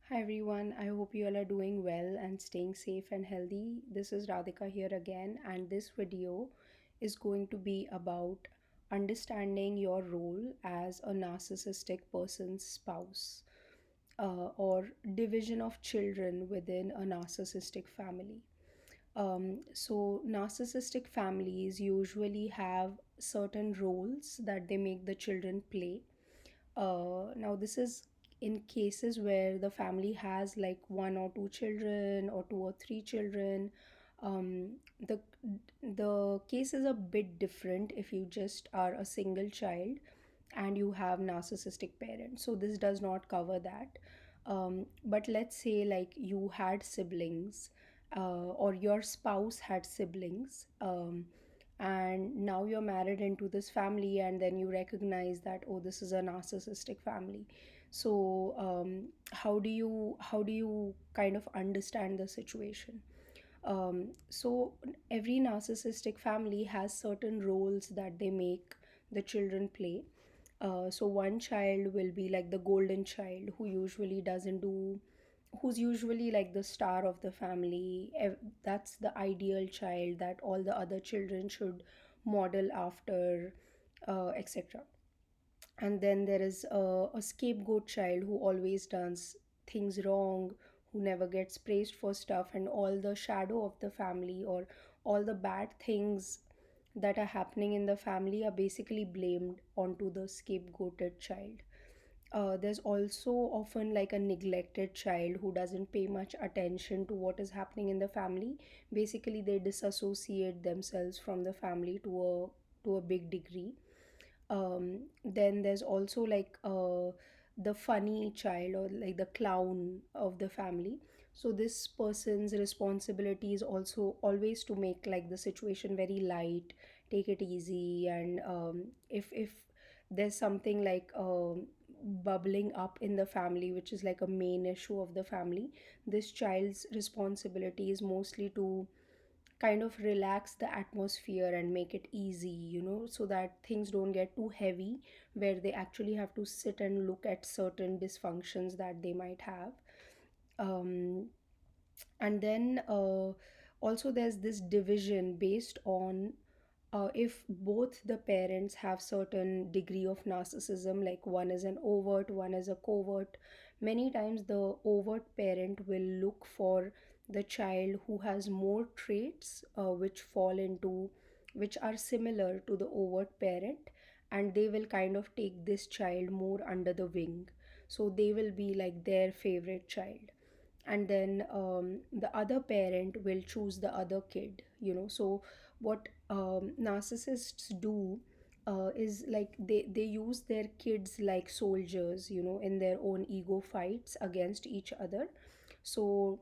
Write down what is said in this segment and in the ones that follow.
Hi everyone, I hope you all are doing well and staying safe and healthy. This is Radhika here again, and this video is going to be about understanding your role as a narcissistic person's spouse or division of children within a narcissistic family. Narcissistic families usually have certain roles that they make the children play. Now, this is in cases where the family has like one or two children or two or three children. The case is a bit different if you just are a single child and you have narcissistic parents. So this does not cover that. But let's say like you had siblings, or your spouse had siblings. And now you're married into this family, and then you recognize that, oh, this is a narcissistic family. So how do you kind of understand the situation? So every narcissistic family has certain roles that they make the children play. So one child will be like the golden child who usually doesn't do who's usually like the star of the family. That's the ideal child that all the other children should model after, etc. And then there is a scapegoat child who always does things wrong, who never gets praised for stuff, and all the shadow of the family or all the bad things that are happening in the family are basically blamed onto the scapegoated child. There's also often like a neglected child who doesn't pay much attention to what is happening in the family. Basically, they disassociate themselves from the family to a big degree. Then there's also like the funny child or like the clown of the family. So this person's responsibility is also always to make like the situation very light, take it easy, and if there's something like bubbling up in the family which is like a main issue of the family, this child's responsibility is mostly to kind of relax the atmosphere and make it easy, so that things don't get too heavy, where they actually have to sit and look at certain dysfunctions that they might have. um, and then also there's this division based on if both the parents have certain degree of narcissism, like one is an overt, one is a covert. Many times the overt parent will look for the child who has more traits which are similar to the overt parent, and they will kind of take this child more under the wing. So they will be like their favorite child, and then the other parent will choose the other kid. So what narcissists do is like they use their kids like soldiers, in their own ego fights against each other. So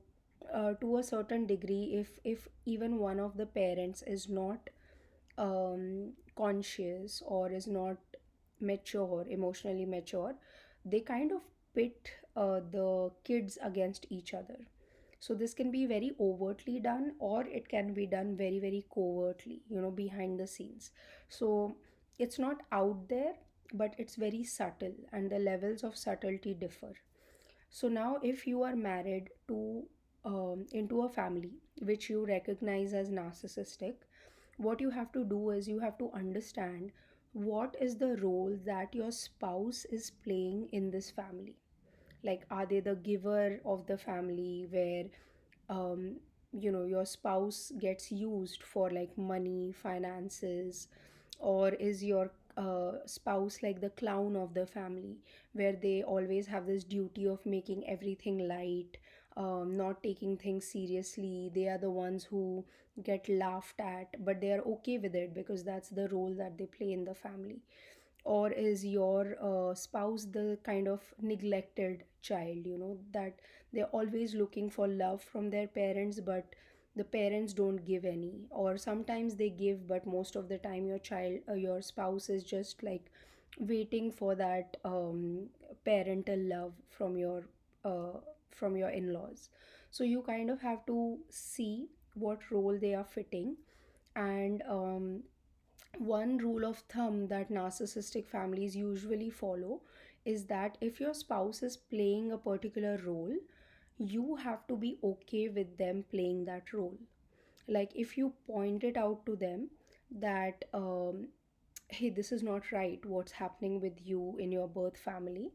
to a certain degree, if even one of the parents is not conscious or is not mature, emotionally mature, they kind of pit the kids against each other. So this can be very overtly done, or it can be done very, very covertly, behind the scenes. So it's not out there, but it's very subtle, and the levels of subtlety differ. So now, if you are married to into a family which you recognize as narcissistic, what you have to do is you have to understand what is the role that your spouse is playing in this family. Like, are they the giver of the family, where um, your spouse gets used for like money, finances, or is your spouse like the clown of the family, where they always have this duty of making everything light, not taking things seriously? They are the ones who get laughed at, but they are okay with it because that's the role that they play in the family. Or is your spouse the kind of neglected child, that they're always looking for love from their parents, but the parents don't give any, or sometimes they give, but most of the time your spouse is just like waiting for that parental love from your in-laws. So you kind of have to see what role they are fitting. And one rule of thumb that narcissistic families usually follow is that if your spouse is playing a particular role, you have to be okay with them playing that role. Like if you point it out to them that hey, this is not right what's happening with you in your birth family,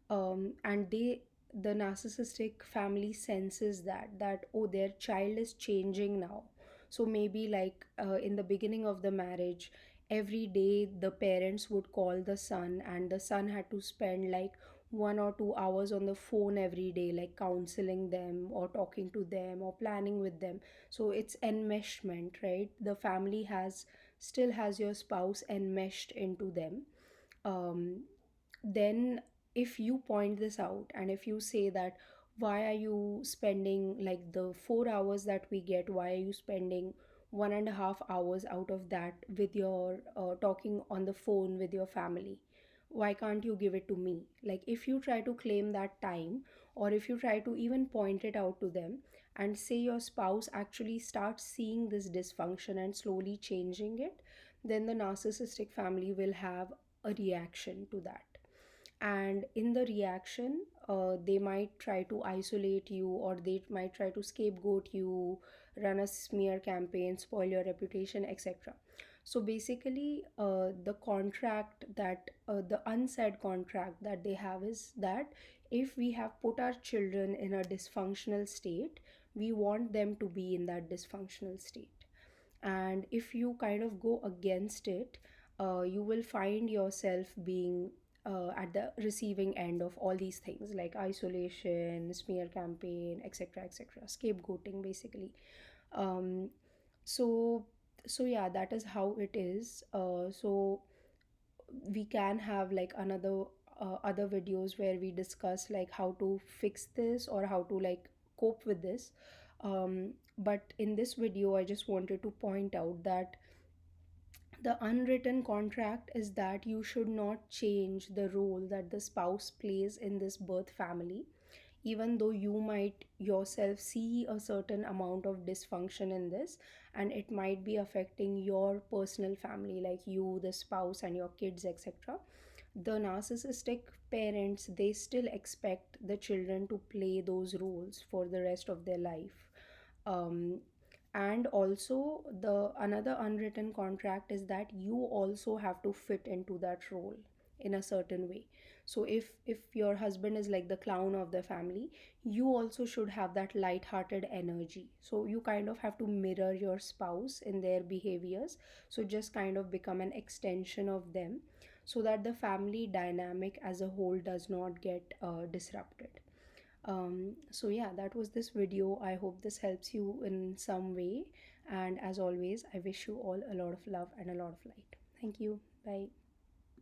and the narcissistic family senses that oh, their child is changing now. So maybe like in the beginning of the marriage, every day the parents would call the son, and the son had to spend like 1 or 2 hours on the phone every day, like counseling them or talking to them or planning with them. So it's enmeshment, right? The family has still has your spouse enmeshed into them. Then if you point this out and if you say that why are you spending like the 4 hours that we get, why are you spending 1.5 hours out of that with your talking on the phone with your family, why can't you give it to me? Like if you try to claim that time, or if you try to even point it out to them and say your spouse actually starts seeing this dysfunction and slowly changing it, then the narcissistic family will have a reaction to that. And in the reaction, they might try to isolate you, or they might try to scapegoat you, run a smear campaign, spoil your reputation, etc. So basically, the unsaid contract that they have is that if we have put our children in a dysfunctional state, we want them to be in that dysfunctional state. And if you kind of go against it, you will find yourself being at the receiving end of all these things like isolation, smear campaign, etc., etc., scapegoating basically. um, so so yeah, that is how it is. So we can have like another other videos where we discuss like how to fix this or how to like cope with this. But in this video I just wanted to point out that the unwritten contract is that you should not change the role that the spouse plays in this birth family, even though you might yourself see a certain amount of dysfunction in this, and it might be affecting your personal family, like you, the spouse, and your kids, etc. The narcissistic parents, they still expect the children to play those roles for the rest of their life. Um, and also the another unwritten contract is that you also have to fit into that role in a certain way. So if your husband is like the clown of the family, you also should have that light-hearted energy. So you kind of have to mirror your spouse in their behaviors, so just kind of become an extension of them, so that the family dynamic as a whole does not get disrupted. So yeah, that was this video. I hope this helps you in some way. And as always, I wish you all a lot of love and a lot of light. Thank you. Bye.